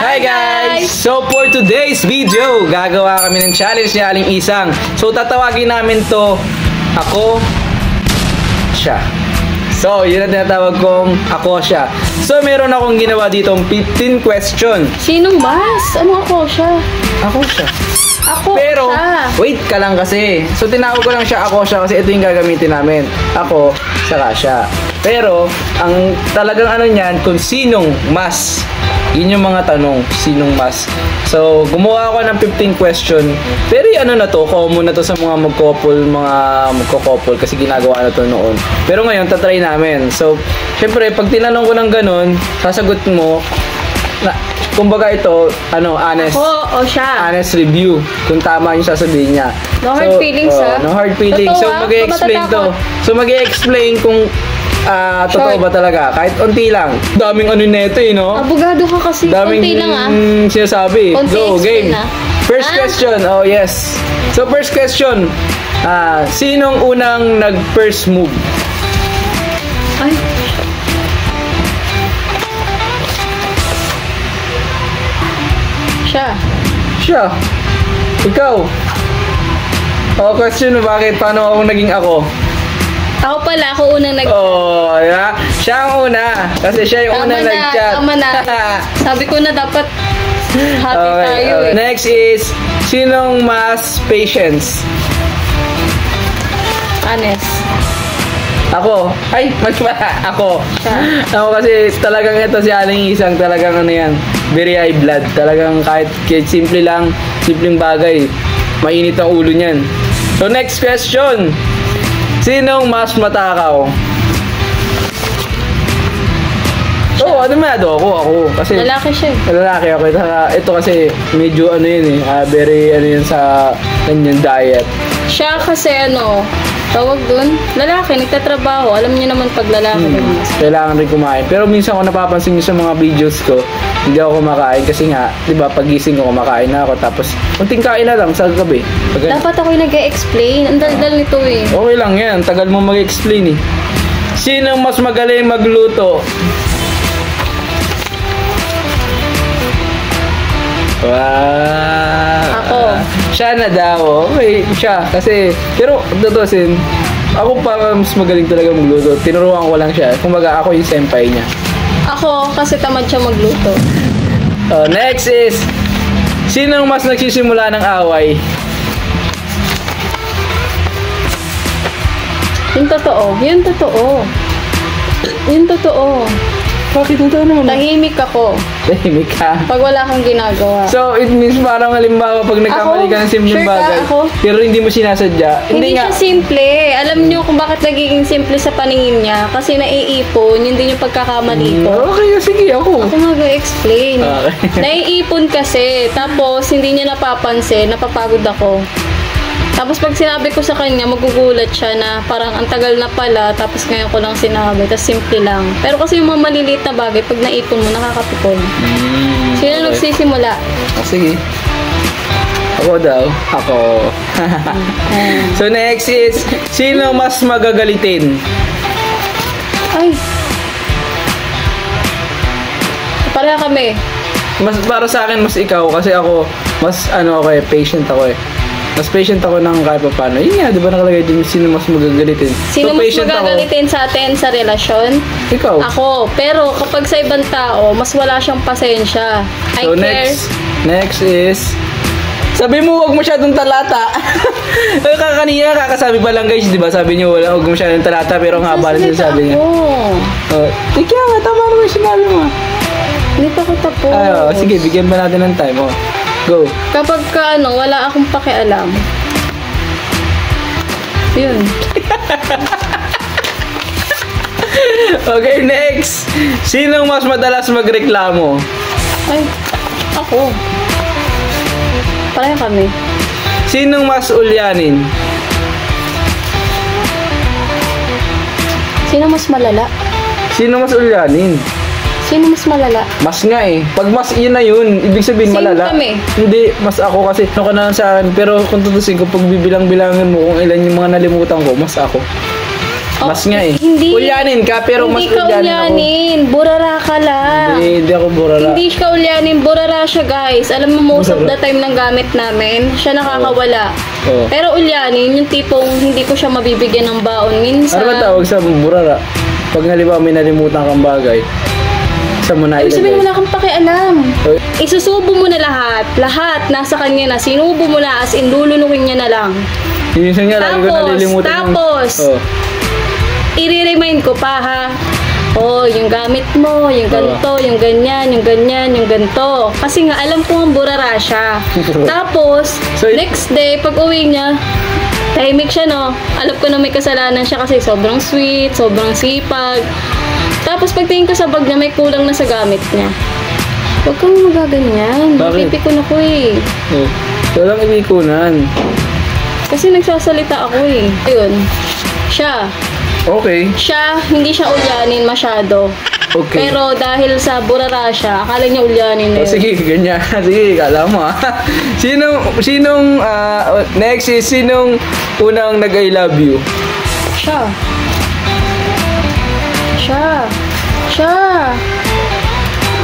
Hi guys! So for today's video, gagawa kami ng challenge ni Aling Isang. So tatawagin namin to Ako Siya. So yun ang tinatawag kong Ako Siya. So meron akong ginawa ditong 15 question. Sinong mas? Ano ako siya? Ako Siya. Ako Pero, siya. wait ka lang kasi. So tinawag ko lang siya Ako Siya kasi ito yung gagamitin namin. Ako, saka siya. Pero, ang talagang ano niyan, kung sinong mas. Yun yung mga tanong, sinong mas. So, gumawa ako ng 15 question. Very ano na to, common na to sa mga magko-couple kasi ginagawa na to noon. Pero ngayon, tatry namin. So, syempre, pag tinanong ko ng ganun, sasagot mo, na, kumbaga ito, honest. Ako o siya? Honest review. Kung tama yung sasabihin niya. No hard feelings, ha? No hard feelings. So, mag-i-explain to. So, mag-i-explain kung totoo ba talaga? Kahit unti lang. Daming ano neto no? Abogado ka kasi. Daming unti lang sinasabi. Unti Go, game. na. First question. Oh, yes. So, first question. Sinong unang nag-first move? Ay. Siya. Siya. Ikaw. Oh, question mo bakit? Paano ako naging ako? Ako pala, ako unang Oh, yeah. Siya ang una. Kasi siya yung unang nag-chat. Tama na. Sabi ko na dapat happy tayo eh. Next is, sinong mas patience? Honest. Ako. Ay, ako. Siya. Ako kasi talagang ito si Aling Isang talagang ano yan. Very high blood. Talagang kahit simple lang, simpleng bagay. Mainit ang ulo niyan. So next question. Sinong mas matakaw? Oo, adamado ako. Kasi Lalaki siya eh. lalaki ako. Ito kasi medyo ano yun eh. Very ano yun sa kanyang diet. Siya kasi tawag dun, lalaki, nagtatrabaho. Alam niyo naman pag lalaki. Kailangan rin kumain. Pero minsan ko napapansin nyo sa mga videos ko, hindi ako kumakain kasi nga, di ba, pagising ko kumakain na ako. Tapos, unting kain na lang sa gabi. Dapat ako yung nag-e-explain. Ang dal-dal nito eh. Okay lang yan. Tagal mo mag-explain eh. Sino mas magaling magluto? Wow. Ako. Siya na daw. Okay, siya. Kasi, pero, tutusin, ako pa mas magaling talaga magluto. Tinuruan ko lang siya. Kumbaga, ako yung senpai niya. Ako, kasi tamad siya magluto. Next is, sinong mas nagsisimula ng away? Yung totoo. Yung totoo. Yung totoo. Bakit ito naman? Tahimik ako. Tahimik ka. Pag wala kang ginagawa. So, it means parang halimbawa pag nagkamali ka ng simpleng sure bagay, ako. pero hindi mo sinasadya. Hindi nga. siya simple. Alam niyo kung bakit nagiging simple sa paningin niya. Kasi naiipon. Yun din yung pagkakamali ko. Okay, sige ako. Ako mag-explain. Okay. Naiipon kasi. Tapos, hindi niya napapansin. Napapagod ako. Tapos pag sinabi ko sa kanya, magugulat siya na parang ang tagal na pala, tapos ngayon ko lang sinabi, tapos simple lang. Pero kasi yung mga maliliit na bagay, pag naipon mo, nakakapikon. Sino nagsisimula? Sige. Ako daw. Ako. So next is, sino mas magagalitin? Ay. Pareha kami. Para sa akin, mas ikaw. Kasi ako, mas patient ako eh. Mas patient ako ng kahit pa paano. Yun nga, di ba nakalagay din sino mas magagalitin? Sino mas magagalitin sa atin sa relasyon? Ikaw. Ako. Pero kapag sa ibang tao, mas wala siyang pasensya. So next is, sabi mo huwag masyadong talata. Kanina kakasabi pa lang guys, di ba? Sabi niyo huwag masyadong talata pero ang haba na sabi niya. Ikaw nga, tama naman yung sinabi mo. Hindi pa ko tapos. Sige, bigyan ba natin ng time? Go. Kapag wala akong pakialam. Yun. Okay, next. Sinong mas madalas magreklamo? Ay, ako. Pareho kami. Sinong mas ulyanin? Sino mas malala? Sino mas ulyanin? Sino mas malala? Mas nga eh. Pag mas yun na yun, ibig sabihin Same malala. kami. Hindi, mas ako kasi ano ka na sa akin. Pero kung tutusin ko, pag bibilang-bilangin mo kung ilan yung mga nalimutan ko, mas ako. Mas nga eh. Hindi. Ulyanin ka, pero mas Hindi ka ulyanin. Burara ka lang. Hindi ako burara. Hindi siya ulyanin. Burara siya, guys. Alam mo, most of the time ng gamit namin, siya nakakawala. Oo. Pero ulyanin, yung tipong hindi ko siya mabibigyan ng baon. Minsan. Ano ba tawag sa burara? Pag halimbawa may nalimutan kang bagay, sa mo na Ibig sabihin, ilagay. wala kang pakialam. Okay. Isusubo mo na lahat. Lahat nasa kanya na. Sinubo mo na, as in, lulunukin niya na lang. Minsan nga, lagi ko nalilimutan. Tapos, i-remind ko pa ha. Oh, yung gamit mo, yung ganito, yung ganyan, yung ganyan, yung ganito. Kasi nga, alam ko ang burara siya. Tapos, So, next day, pag uwi niya, tahimik siya, no? Alam ko na may kasalanan siya kasi sobrang sweet, sobrang sipag. Tapos, pagtingin ko sa bag niya, may kulang na sa gamit niya. Huwag kang magaganyan. Bakit? Pipikon ako eh. Walang imikunan. Kasi nagsasalita ako eh. Ayun. Siya. Okay. Siya, hindi siya ulyanin masyado. Okay. Pero dahil sa burara siya, akala niya ulyanin na yun. Sige, ganyan. Sige, kala mo ah. Sinong, next is, sinong unang nag-I love you? Siya. Siya. Siya.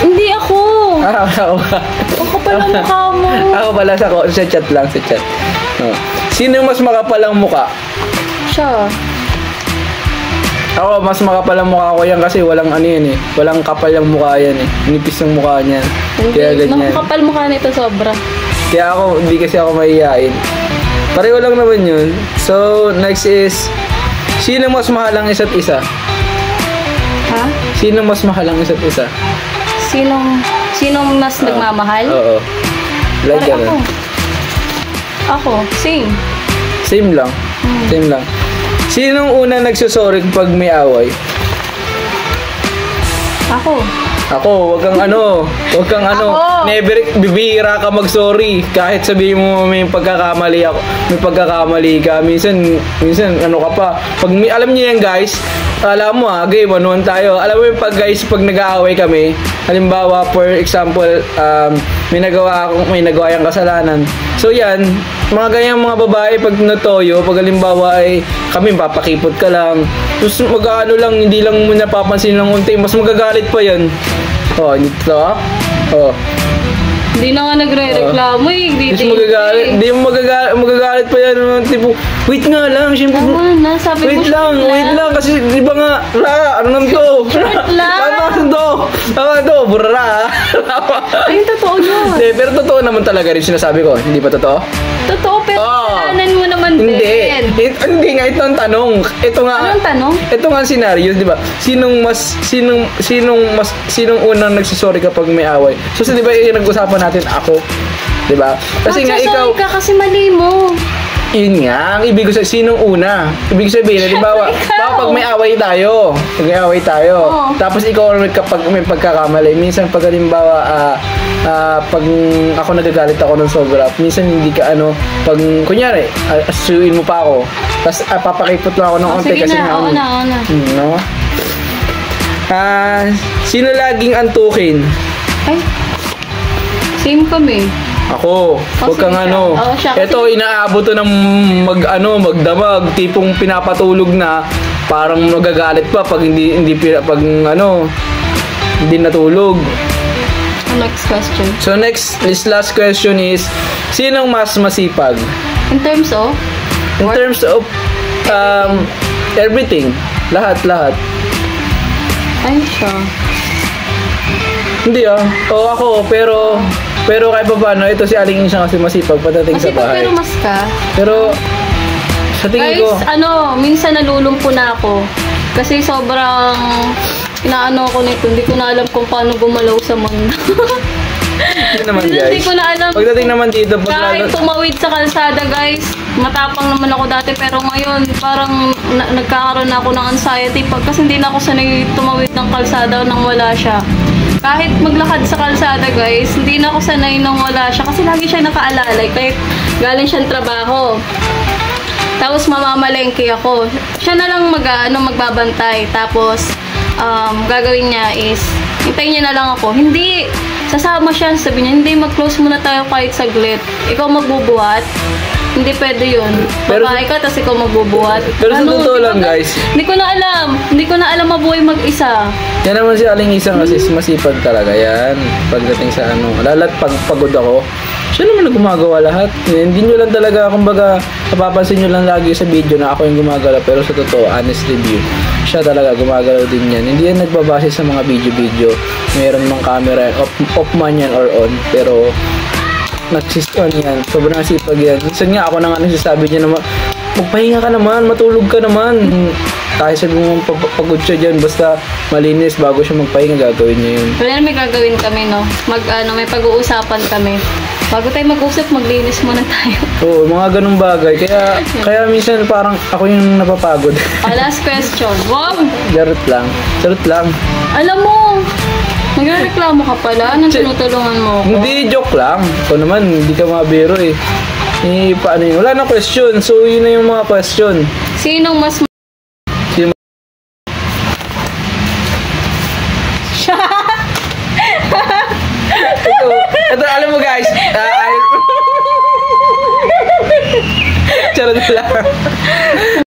Hindi ako. Ako Ako pala mukha mo. Ako pala sa chat lang, sa chat. Sino mas makapal ang muka? Siya. Ako, mas makapal ang mukha ko yan kasi walang ano yan eh. Walang kapal yung mukha yan eh. Nipis yung mukha niyan. Kaya Hindi, ganyan. makapal mukha nito sobra. Kaya ako, hindi kasi ako mahihain. Pareho lang naman yun. So, next is, sino mas mahal ang isa't isa? Ha? Sino mas mahal ang isa't isa? Sinong mas nagmamahal? Oo. Like Parang ganun. Ako, same. Same lang. Same lang. Sinong una nagsusorry pag may away? Ako. Ako, wag kang ano, Ako. never, bibihira ka mag-sorry. Kahit sabihin mo may pagkakamali ako, may pagkakamali ka. Minsan, ano ka pa. Pag alam niyo yan guys, alam mo game, anuhan tayo. Alam mo yung pag nag-aaway kami, halimbawa, for example, may nagawa yung kasalanan. So yan, mga ganyang mga babae pag natoyo, pag halimbawa ay kami papakipot ka lang, tapos mag-ano lang, hindi lang mo napapansin ng unti, mas magagalit pa yan. Oh, dito oh. Hindi na nga nagre-reklamo eh. Mas magagalit, hindi mo magagalit pa yan, tipo, wait nga lang, syempre. Tama na, sabi mo Wait lang, kasi di ba nga, ano naman to? Tama to, burra. Ay, totoo yun. Hindi, pero totoo naman talaga rin sinasabi ko, hindi ba totoo? Totoo, pero kasalanan mo naman Hindi. din. Hindi nga, ito ang tanong. Ito nga. Anong tanong? Ito nga ang scenario, di ba? Sinong unang nagsusorry kapag may away? So, di ba, yung nag-usapan natin ako? Di ba? Kasi nga ikaw, Magsasorry ka kasi mali mo. yun nga, ang ibig ko sabihin, sinong una? Ibig sabihin, di ba, Ikaw. pag may away tayo, Oo. tapos ikaw kapag may pagkakamali, minsan pag halimbawa, pag ako nagagalit ako ng sobra, minsan hindi ka pag kunyari, asuin mo pa ako, tapos papakipot mo ako ng onte Sige kasi na, oo na. no? Sino laging antukin? Ay, same kami. Ako, Oh, wag kang sige siya. Oh, siya kasi- Ito, inaabot to ng magdamag, tipong pinapatulog na, parang magagalit pa pag hindi natulog. Next question. So this last question is, sinong mas masipag? In terms of? In terms of everything, lahat. Ay, siya. Hindi ako, pero kahit pa paano, ito si Aling Insya kasi masipag patating sa Masipag bahay. pero mas ka. Pero, sa tingin Guys, ko, minsan nalulumpo na ako. Kasi sobrang inaano ko nito. Hindi ko na alam kung paano gumalaw sa mundo. hindi naman Hindi guys. ko na alam. Pagdating naman dito, Kahit tumawid sa kalsada, guys, matapang naman ako dati. Pero ngayon, parang nagkakaroon na ako ng anxiety. Kasi hindi na ako sanay tumawid ng kalsada nang wala siya. Kahit maglakad sa kalsada, guys, hindi na ako sanay nang wala siya. Kasi lagi siya nakaalalay. Kahit galing siyang trabaho. Tapos mamamalengke ako. Siya na lang magbabantay. Tapos, gagawin niya is, hintayin niya na lang ako. Hindi, sasama siya. Sabi niya, hindi, mag-close muna tayo kahit saglit. Ikaw magbubuhat. Hindi pwede yun. Pero- Babae ka, tapos ikaw magbubuhat. Pero sa totoo lang, Hindi ko- guys. Hindi ko na alam. Hindi ko na alam mabuhay mag-isa. Yan naman si Aling Isang kasi masipag talaga yan. Pagdating sa ano, lalat pag pagod ako, siya naman ang gumagawa lahat. Hindi nyo lang talaga, kumbaga, napapansin nyo lang lagi sa video na ako yung gumagalaw. Pero sa totoo, honest review, siya talaga gumagalaw din yan. Hindi yan nagbabase sa mga video-video. Meron mang camera, off man yan or on. Pero, nagsiston yan. Sobrang sipag yan. Minsan nga ako na nga nagsasabi niya naman, magpahinga ka naman, matulog ka naman. Kahit sabi mo pagod siya dyan, basta malinis bago siya magpahinga, gagawin niya yun. Pero may gagawin kami, no? May pag-uusapan kami. Bago tayo mag-usap, maglinis muna tayo. Oo, mga ganung bagay. Kaya minsan parang ako yung napapagod. Last question. Wow! Charot lang. Charot lang. Alam mo, nagreklamo ka pala nang tinutulungan mo ako. Hindi, joke lang. Ito naman, hindi ka mabiro eh. Paano yun? Wala na question. So, yun na yung mga question. Sinong mas Ito, alam mo guys. Charot lang.